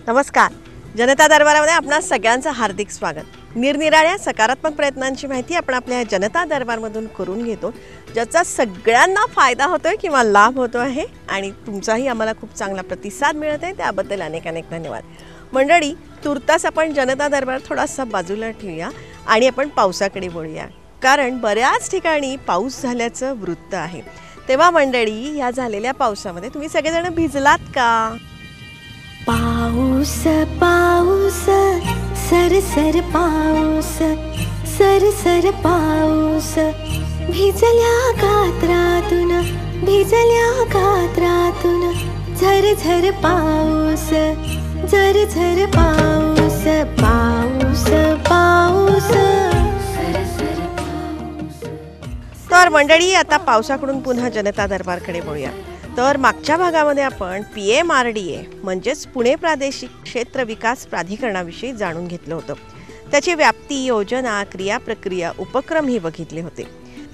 नमस्कार. जनता दरबारामध्ये आपणा सगळ्यांचं हार्दिक स्वागत. निरनिराळ्या सकारात्मक प्रयत्नांची माहिती आपण आपल्या जनता दरबारमधून करून घेतो, ज्याचा सगळ्यांना फायदा होतोय किंवा लाभ होतो आहे आणि तुमचाही आम्हाला खूप चांगला प्रतिसाद मिळत आहे, त्याबद्दल अनेक अनेक धन्यवाद. मंडळी, तुर्तास आपण जनता दरबार थोडासा बाजूला ठेवूया आणि आपण पावसाकडे वळूया, कारण बऱ्याच ठिकाणी पाऊस झाल्याचं वृत्त आहे. तेव्हा मंडळी, या झालेल्या पावसामध्ये तुम्ही सगळेजण भिजलात का? पाऊस पाऊस सरसर पाऊस सरसर पाऊस भिजल्या गात्रातून झरझर पाऊस झरझर पाऊस पाऊस पाऊस सरसर पाऊस. तर मंडळी, आता पावसाकडून पुन्हा जनता दरबारकडे वळूया. तर मागच्या भागामध्ये आपण PMRDA म्हणजेच पुणे प्रादेशिक क्षेत्र विकास प्राधिकरणाविषयी जाणून घेतलं होतं. त्याची व्याप्ती, योजना, क्रियाप्रक्रिया, उपक्रमही बघितले होते.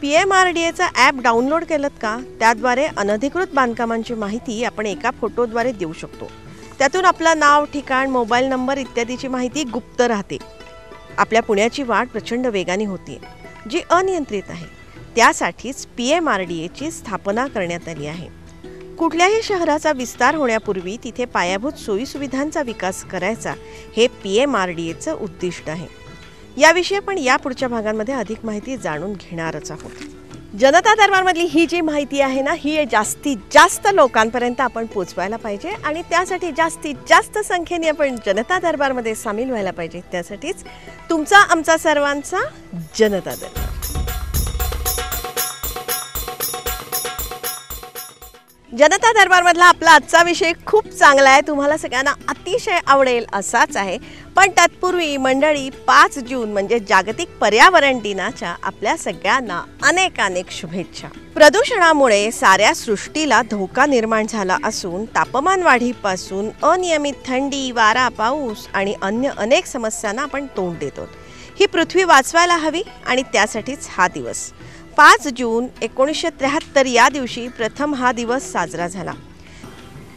PMRDAचा ॲप डाउनलोड केलं का? त्याद्वारे अनधिकृत बांधकामांची माहिती आपण एका फोटोद्वारे देऊ शकतो. त्यातून आपलं नाव, ठिकाण, मोबाईल नंबर इत्यादीची माहिती गुप्त राहते. आपल्या पुण्याची वाढ प्रचंड वेगाने होती, जी अनियंत्रित आहे. त्यासाठीच PMRDAची स्थापना करण्यात आली आहे. कुठल्याही शहराचा विस्तार होण्यापूर्वी तिथे पायाभूत सोयीसुविधांचा विकास करायचा, हे PMRDAचं उद्दिष्ट आहे. याविषयी आपण या पुढच्या भागांमध्ये अधिक माहिती जाणून घेणारच आहोत. जनता दरबारमधली ही जी माहिती आहे ना, ही जास्तीत जास्त लोकांपर्यंत आपण पोचवायला पाहिजे आणि त्यासाठी जास्तीत जास्त संख्येने आपण जनता दरबारमध्ये सामील व्हायला पाहिजे. त्यासाठीच तुमचा, आमचा, सर्वांचा जनता दरबार. जनता दरबारमधला आपला आजचा विषय खूप चांगला आहे, तुम्हाला सगळ्यांना अतिशय आवडेल असाच आहे. पण तत्पूर्वी मंडळी, 5 जून म्हणजे जागतिक पर्यावरण दिनाच्या आपल्या सगळ्यांना अनेक अनेक शुभेच्छा. प्रदूषणामुळे साऱ्या सृष्टीला धोका निर्माण झाला असून तापमान वाढीपासून अनियमित थंडी, वारा, पाऊस आणि अन्य अनेक समस्यांना आपण तोंड देतो. ही पृथ्वी वाचवायला हवी आणि त्यासाठीच हा दिवस 5 जून 1973 या दिवशी प्रथम हा दिवस साजरा झाला.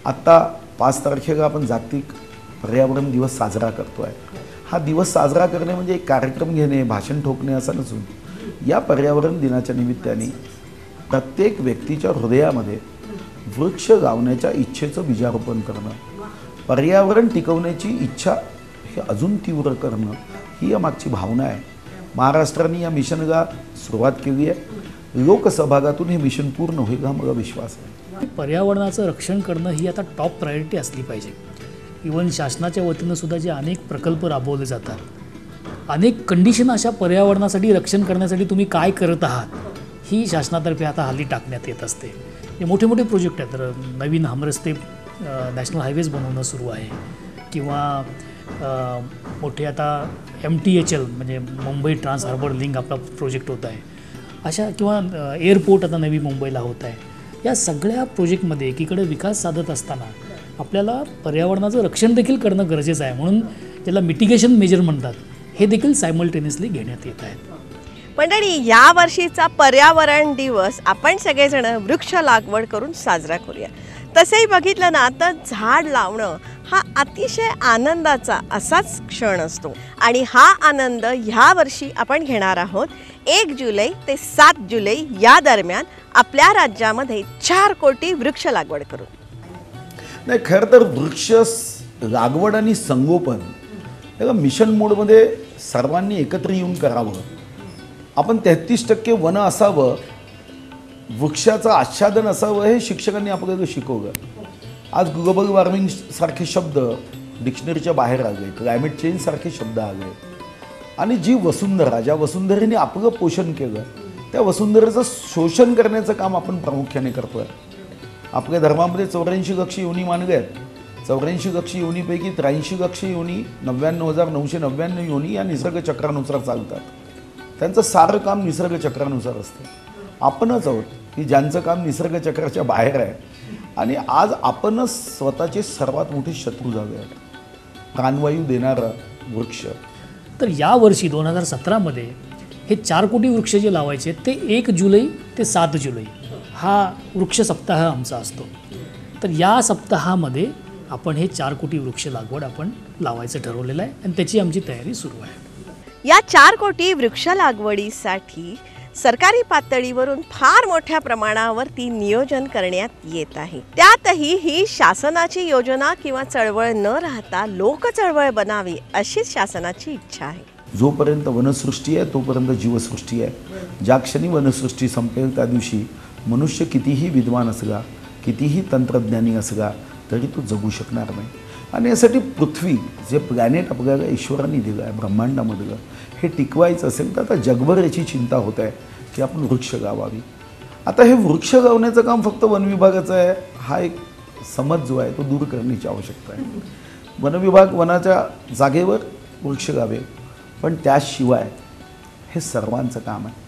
आता 5 तारखेला आपण जागतिक पर्यावरण दिवस साजरा करतोय. हा दिवस साजरा करणे म्हणजे एक कार्यक्रम घेणे, भाषण ठोकणे असं नसून, या पर्यावरण दिनाच्या निमित्ताने प्रत्येक व्यक्तीच्या हृदयामध्ये वृक्ष लावण्याच्या इच्छेचं बीजारोपण करणं, पर्यावरण टिकवण्याची इच्छा हे अजून तीव्र करणं, ही या मागची भावना आहे. महाराष्ट्राने या मिशनला सुरुवात केली आहे. लोकसहभागातून हे मिशन पूर्ण होईल हा मला विश्वास आहे. पर्यावरणाचं रक्षण करणं ही आता टॉप प्रायोरिटी असली पाहिजे. इव्हन शासनाच्या वतीनं सुद्धा जे अनेक प्रकल्प राबवले जातात, अनेक कंडिशन अशा पर्यावरणासाठी रक्षण करण्यासाठी तुम्ही काय करत आहात, ही शासनातर्फे आता हल्ली टाकण्यात येत असते. हे मोठे मोठे प्रोजेक्ट आहेत. तर नवीन हमरस्ते नॅशनल हायवेज बनवणं सुरू आहे, किंवा मोठे आता MTHL म्हणजे मुंबई ट्रान्स हार्बर लिंक आपला प्रोजेक्ट होत आहे अशा, किंवा एअरपोर्ट आता नवी मुंबईला होत आहे. या सगळ्या प्रोजेक्टमध्ये एकीकडे विकास साधत असताना आपल्याला पर्यावरणाचं रक्षण देखील करणं गरजेचं आहे. म्हणून ज्याला मिटिगेशन मेजर म्हणतात, हे देखील सायमल्टेनियसली घेण्यात येत आहेत. मंडळी, या वर्षीचा पर्यावरण दिवस आपण सगळेजण वृक्ष लागवड करून साजरा करूया. तसेही बघितलं ना, तर झाड लावणं हा अतिशय आनंदाचा असाच क्षण असतो आणि हा आनंद ह्या वर्षी आपण घेणार आहोत. 1 जुलै ते 7 जुलै या दरम्यान आपल्या राज्यामध्ये 4 कोटी वृक्ष लागवड करू. नाही, खरं तर वृक्ष लागवड आणि संगोपन त्याला मिशन मोडमध्ये सर्वांनी एकत्र येऊन करावं. आपण 33% वन असावं, वृक्षाचं आच्छादन असावं, हे शिक्षकांनी आपल्याला शिकवलं. आज ग्लोबल वॉर्मिंग सारखे शब्द डिक्शनरीच्या बाहेर आले, क्लायमेट चेंज सारखे शब्द आले, आणि जी वसुंधरा, ज्या वसुंधरेने आपलं पोषण केलं, त्या वसुंधरेचं शोषण करण्याचं काम आपण प्रामुख्याने करतो आहे. आपल्या धर्मामध्ये 84 लक्ष योनी मानले आहेत. 84 लक्ष योनीपैकी 83 लक्ष योनी 99,999 योनी या निसर्गचक्रानुसार चालतात. त्यांचं सारं काम निसर्गचक्रानुसार असतं. आपणच आहोत की ज्यांचं काम निसर्गचक्राच्या बाहेर आहे, आणि आज आपणच स्वतःचे सर्वात मोठे शत्रू झाले आहेत. प्राणवायू देणारा वृक्ष. तर यावर्षी 2017मध्ये हे 4 कोटी वृक्ष जे लावायचे ते 1 जुलै ते 7 जुलै हा वृक्ष सप्ताह आमचा असतो. तर या सप्ताहामध्ये आपण हे 4 कोटी वृक्ष लागवड आपण लावायचं ठरवलेलं आहे आणि त्याची आमची तयारी सुरू आहे. या 4 कोटी वृक्ष लागवडीसाठी सरकारी पातळीवरून फार मोठ्या प्रमाणावरती नियोजन करण्यात येत आहे. त्यातही ही शासनाची योजना किंवा चळवळ न राहता लोक चळवळ बनावी अशीच शासनाची इच्छा आहे. जोपर्यंत वनसृष्टी आहे तोपर्यंत जीवसृष्टी आहे. ज्या क्षणी वनसृष्टी संपेल त्या दिवशी मनुष्य कितीही विद्वान असला, कितीही तंत्रज्ञानी असला तरी तो जगू शकणार नाही. आणि यासाठी पृथ्वी जे प्लॅनेट आपल्याला ईश्वरांनी दिलं आहे ब्रह्मांडामधलं, हे टिकवायचं असेल तर आता जगभर याची चिंता होत आहे की आपण वृक्ष लावावी. आता हे वृक्ष लावण्याचं काम फक्त वन विभागाचं आहे हा एक समज जो आहे तो दूर करण्याची आवश्यकता आहे. वन विभाग वनाच्या जागेवर वृक्ष लावेल, पण त्याशिवाय हे सर्वांचं काम आहे.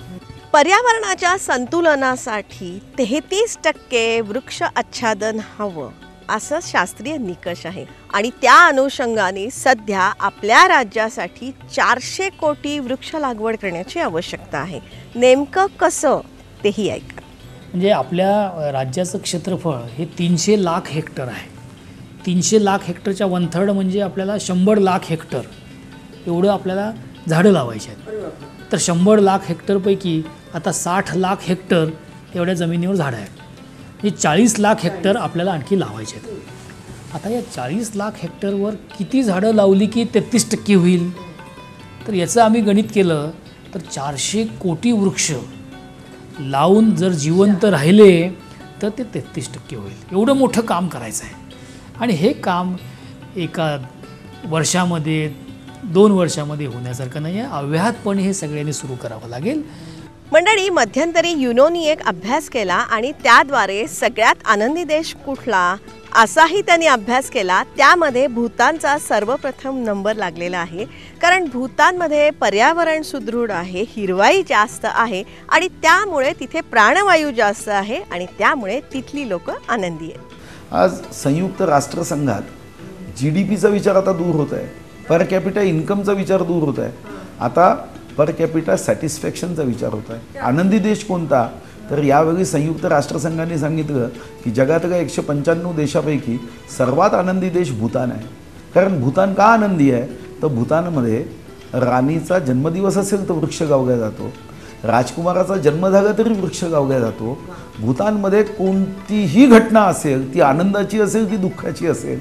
पर्यावरणाच्या संतुलनासाठी 33% वृक्ष आच्छादन हवं असं शास्त्रीय निकष आहे. आणि त्या अनुषंगाने सध्या आपल्या राज्यासाठी 400 कोटी वृक्ष लागवड करण्याची आवश्यकता आहे. नेमकं कसं तेही ऐका. म्हणजे आपल्या राज्याचं क्षेत्रफळ हे 300 लाख हेक्टर आहे. 300 लाख हेक्टरच्या 1/3 म्हणजे आपल्याला 100 लाख हेक्टर एवढं आपल्याला झाडं लावायची आहेत. तर 100 लाख हेक्टरपैकी आता 60 लाख हेक्टर एवढ्या जमिनीवर झाडं आहेत. हे 40 लाख हेक्टर आपल्याला आणखी लावायचे आहेत. आता या 40 लाख हेक्टरवर किती झाडं लावली की 33% होईल, तर याचं आम्ही गणित केलं तर 400 कोटी वृक्ष लावून जर जिवंत राहिले तर ते 33% होईल. एवढं मोठं काम करायचं आहे. आणि हे काम एका वर्षामध्ये 2 वर्षामध्ये होण्यासारखं नाही आहे. अव्याहतपणे हे सगळ्यांनी सुरू करावं लागेल. मंडळी, मध्यंतरी युनोनी एक अभ्यास केला आणि त्याद्वारे सगळ्यात आनंदी देश कुठला असाही त्यांनी अभ्यास केला. त्यामध्ये भूतानचा सर्वप्रथम नंबर लागलेला आहे. कारण भूतानमध्ये पर्यावरण सुदृढ आहे, हिरवाई जास्त आहे आणि त्यामुळे तिथे प्राणवायू जास्त आहे आणि त्यामुळे तिथली लोक आनंदी आहेत. आज संयुक्त राष्ट्रसंघात GDPचा विचार आता दूर होत आहे, पर कॅपिटा इन्कमचा विचार दूर होत आहे. आता पर कॅपिटा सॅटिस्फॅक्शनचा विचार होत आहे. आनंदी देश कोणता, तर यावेळी संयुक्त राष्ट्रसंघाने सांगितलं की जगातल्या 195 देशापैकी सर्वात आनंदी देश भूतान आहे. कारण भूतान का आनंदी आहे, तर भूतानमध्ये राणीचा जन्मदिवस असेल तर वृक्ष लावला जातो, राजकुमाराचा जन्म झाला तरी वृक्ष लावला जातो. भूतानमध्ये कोणतीही घटना असेल, ती आनंदाची असेल ती दुःखाची असेल,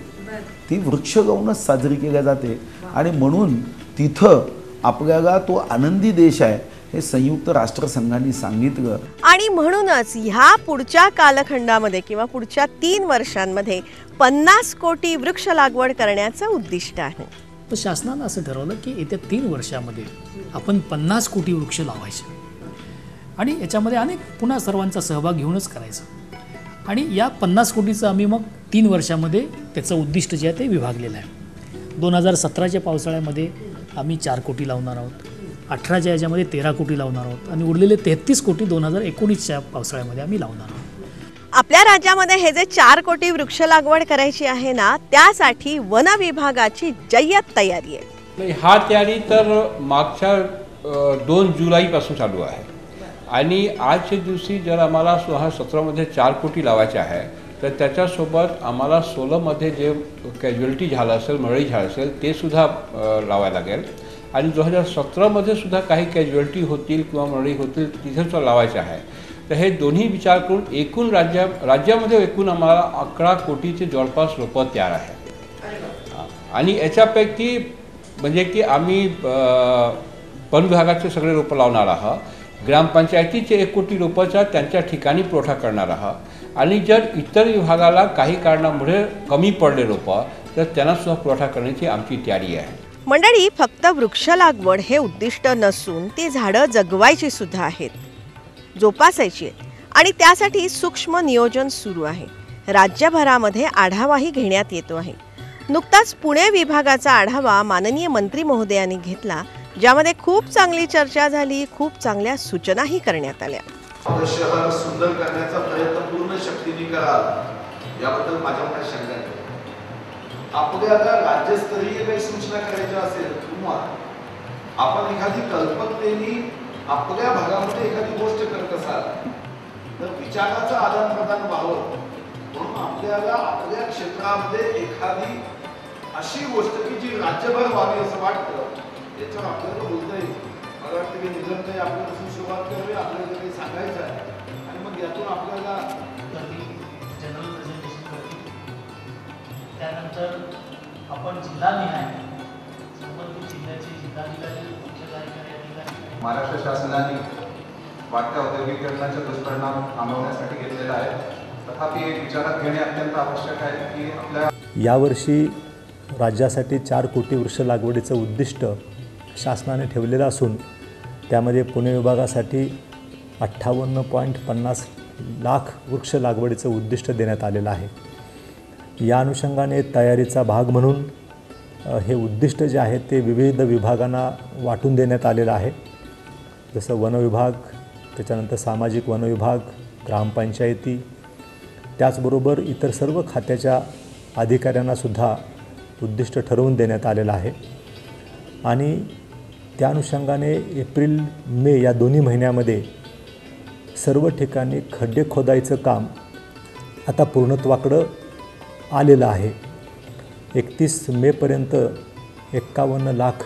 ती वृक्ष लावूनच साजरी केली जाते. आणि म्हणून तिथं आपल्याला तो आनंदी देश आहे हे संयुक्त राष्ट्रसंघाने सांगितलं. आणि म्हणूनच ह्या पुढच्या कालखंडामध्ये किंवा पुढच्या 3 वर्षांमध्ये 50 कोटी वृक्ष लागवड करण्याचं उद्दिष्ट आहे. तर शासनानं असं ठरवलं की येत्या 3 वर्षामध्ये आपण 50 कोटी वृक्ष लावायचे आणि याच्यामध्ये अनेक पुन्हा सर्वांचा सहभाग घेऊनच करायचा. आणि या 50 कोटीचं आम्ही मग 3 वर्षामध्ये त्याचं उद्दिष्ट जे आहे ते विभागलेलं आहे. 2017च्या पावसाळ्यामध्ये आम्ही 4 कोटी लावणार आहोत, 18च्या याच्यामध्ये 13 कोटी लावणार आहोत आणि उरलेले 33 कोटी 2019च्या पावसाळ्यामध्ये आम्ही लावणार आहोत. आपल्या राज्यामध्ये हे जे 4 कोटी वृक्ष लागवड करायची आहे ना, त्यासाठी वन विभागाची जय्यत तयारी आहे. हा तयारी तर मागच्या 2 जुलैपासून चालू आहे. आणि आजच्या दिवशी जर आम्हाला 2017मध्ये 4 कोटी लावायचे आहे तर त्याच्यासोबत आम्हाला 16मध्ये जे कॅज्युअलिटी झालं असेल, मरळी झालं असेल ते सुद्धा लावायला लागेल. आणि 2017मध्ये सुद्धा काही कॅज्युअलिटी होतील किंवा मरळी होतील तिथे सुद्धा लावायचे आहे. तर हे दोन्ही विचार करून एकूण राज्यामध्ये एकूण आम्हाला 11 कोटीचे जवळपास रोपं तयार आहे. आणि याच्यापैकी म्हणजे की आम्ही वन विभागाचे सगळे रोपं लावणार आहोत, ग्रामपंचायतीचे 1 कोटी रोपांचा त्यांच्या ठिकाणी पुरवठा करणार आहात. आणि जर इतर विभागाला काही कारणामुळे कमी पडले रोपं तर त्यांना सुद्धा पुरवठा करण्याची आमची तयारी आहे. मंडळी, फक्त वृक्ष लागवड हे उद्दिष्ट नसून ती झाडं जगवायची सुद्धा आहेत, जोपासायची आहेत. आणि त्यासाठी सूक्ष्म नियोजन सुरू आहे. राज्यभरामध्ये आढावाही घेण्यात येतो आहे. नुकताच पुणे विभागाचा आढावा माननीय मंत्री महोदयांनी घेतला, ज्यामध्ये खूप चांगली चर्चा झाली, खूप चांगल्या सूचनाही करण्यात आल्या. शहर सुंदर करण्याचा प्रयत्न पूर्ण शक्तीने कराल याबद्दल माझ्या मनात शंका आहे. आपल्याला राज्यस्तरीय काही सूचना करायच्या असेल किंवा आपण एखादी कल्पकतेने आपल्या भागामध्ये एखादी गोष्ट करत असाल तर विचाराचं आदान प्रदान व्हावं म्हणून आपल्याला आपल्या क्षेत्रामध्ये एखादी अशी गोष्ट की जी राज्यभर व्हावी असं वाटतं त्याच्यावर आपल्याला बोलता येईल. मला वाटतं की निलमने आपल्यापासून सुरुवात करावी, आपल्याला काही सांगायचं आहे आणि मग यातून आपल्याला जनरल प्रेझेंटेशन करतील. त्यानंतर आपण जिल्हानिहाय संबंधित जिल्ह्याचे जिल्हाधिकारी मुख्य कार्यकारी अधिकारी महाराष्ट्र शासनाने वाढत्या औद्योगिकरणाचे दुष्परिणाम थांबवण्यासाठी घेतलेला आहे. तथापि एक विचारात घेणे अत्यंत आवश्यक आहे की आपल्या यावर्षी राज्यासाठी 4 कोटी वृक्ष लागवडीचं उद्दिष्ट शासनाने ठेवलेलं असून त्यामध्ये पुणे विभागासाठी 58.50 लाख वृक्ष लागवडीचं उद्दिष्ट देण्यात आलेलं आहे. या अनुषंगाने तयारीचा भाग म्हणून हे उद्दिष्ट जे आहे ते विविध विभागांना वाटून देण्यात आलेलं आहे. जसं वन विभाग, त्याच्यानंतर सामाजिक वन विभाग, ग्रामपंचायती, त्याचबरोबर इतर सर्व खात्याच्या अधिकाऱ्यांनासुद्धा उद्दिष्ट ठरवून देण्यात आलेलं आहे. आणि त्या अनुषंगाने एप्रिल मे या दोन्ही महिन्यामध्ये सर्व ठिकाणी खड्डे खोदायचं काम आता पूर्णत्वाकडं आलेलं आहे. 31 मेपर्यंत 51 लाख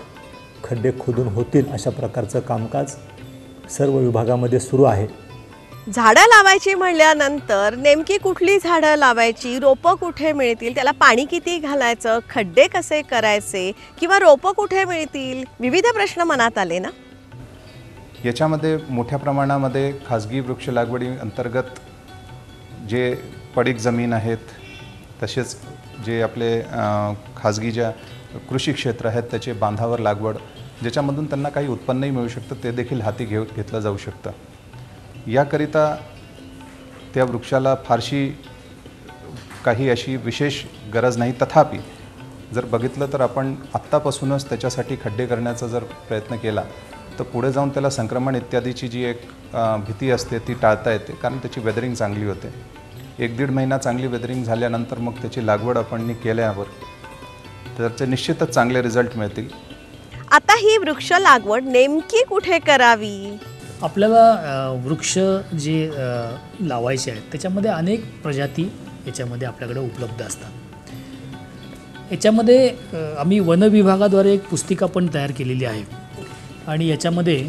खड्डे खोदून होतील अशा प्रकारचं कामकाज सर्व विभागामध्ये सुरू आहे. झाडं लावायची म्हणल्यानंतर नेमकी कुठली झाडं लावायची, रोपं कुठे मिळतील, त्याला पाणी किती घालायचं, खड्डे कसे करायचे किंवा रोपं कुठे मिळतील, विविध प्रश्न मनात आले ना. याच्यामध्ये मोठ्या प्रमाणामध्ये खाजगी वृक्ष लागवडी अंतर्गत जे पडीक जमीन आहेत तसेच जे आपले खाजगी ज्या कृषी क्षेत्र आहेत त्याचे बांधावर लागवड ज्याच्यामधून त्यांना काही उत्पन्नही मिळू शकतं ते देखील हाती घेतलं जाऊ शकतं. याकरिता त्या वृक्षाला फारशी काही अशी विशेष गरज नाही. तथापि जर बघितलं तर आपण आत्तापासूनच त्याच्यासाठी खड्डे करण्याचा जर प्रयत्न केला तर पुढे जाऊन त्याला संक्रमण इत्यादीची जी एक भीती असते ती टाळता येते. कारण त्याची वेदरिंग चांगली होते. 1-1.5 महिना चांगली वेदरिंग झाल्यानंतर मग त्याची लागवड आपण केल्यावर तर त्याचे निश्चितच चांगले रिझल्ट मिळतील. आता ही वृक्ष लागवड नेमकी कुठे करावी. आपल्याला वृक्ष जे लावायचे आहेत त्याच्यामध्ये अनेक प्रजाती याच्यामध्ये आपल्याकडे उपलब्ध असतात. याच्यामध्ये आम्ही वन विभागाद्वारे एक पुस्तिका पण तयार केलेली आहे आणि याच्यामध्ये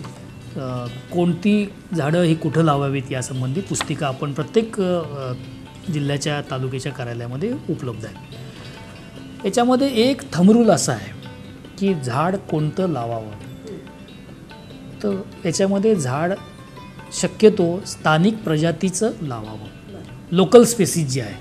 कोणती झाडं ही कुठं लावावीत यासंबंधी पुस्तिका आपण प्रत्येक जिल्ह्याच्या तालुक्याच्या कार्यालयामध्ये उपलब्ध आहे. याच्यामध्ये एक थंब रूल असा आहे की झाड कोणतं लावावं. तर याच्यामध्ये झाड शक्यतो स्थानिक प्रजातीचं लावावं. लोकल स्पेसीज जी आहे,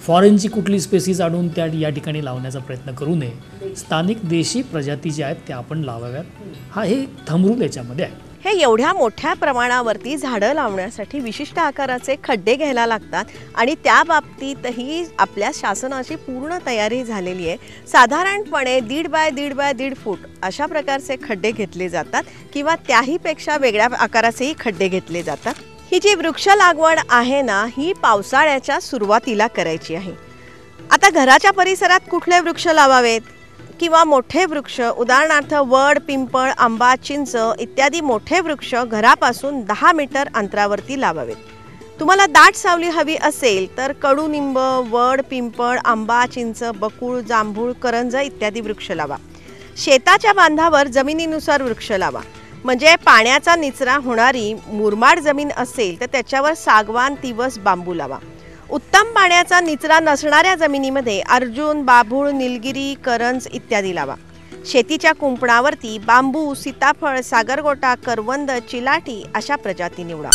फॉरेनची कुठली स्पेसीज आणून या ठिकाणी लावण्याचा प्रयत्न करू नये. स्थानिक देशी प्रजाती ज्या आहेत त्या आपण लावाव्यात. हे थंब रूल याच्यामध्ये आहे. हे एवढ्या मोठ्या प्रमाणावरती झाडं लावण्यासाठी विशिष्ट आकाराचे खड्डे घ्यायला लागतात आणि त्या बाबतीतही आपल्या शासनाची पूर्ण तयारी झालेली आहे. साधारणपणे 1.5 बाय 1.5 बाय 1.5 फूट अशा प्रकारचे खड्डे घेतले जातात किंवा त्याहीपेक्षा वेगळ्या आकाराचेही खड्डे घेतले जातात. ही जी वृक्ष लागवड आहे ना ही पावसाळ्याच्या सुरुवातीला करायची आहे. आता घराच्या परिसरात कुठले वृक्ष लावावेत किंवा मोठे वृक्ष, उदाहरणार्थ वड, पिंपळ, आंबा, चिंच इत्यादी मोठे वृक्ष घरापासून 10 मीटर अंतरावरती लावावेत. तुम्हाला दाट सावली हवी असेल तर कडुनिंब, वड, पिंपळ, आंबा, चिंच, बकुळ, जांभूळ, करंज इत्यादी वृक्ष लावा. शेताच्या बांधावर जमिनीनुसार वृक्ष लावा. म्हणजे पाण्याचा निचरा होणारी मुरमाड जमीन असेल तर त्याच्यावर सागवान, तिवस, बांबू लावा. उत्तम पाण्याचा निचरा नसणाऱ्या जमिनीमध्ये अर्जुन, बाभूळ, निलगिरी, करंज इत्यादी लावा. शेतीच्या कुंपणावरती बांबू, सीताफळ, सागरगोटा, करवंद, चिलाटी अशा प्रजाती निवडा.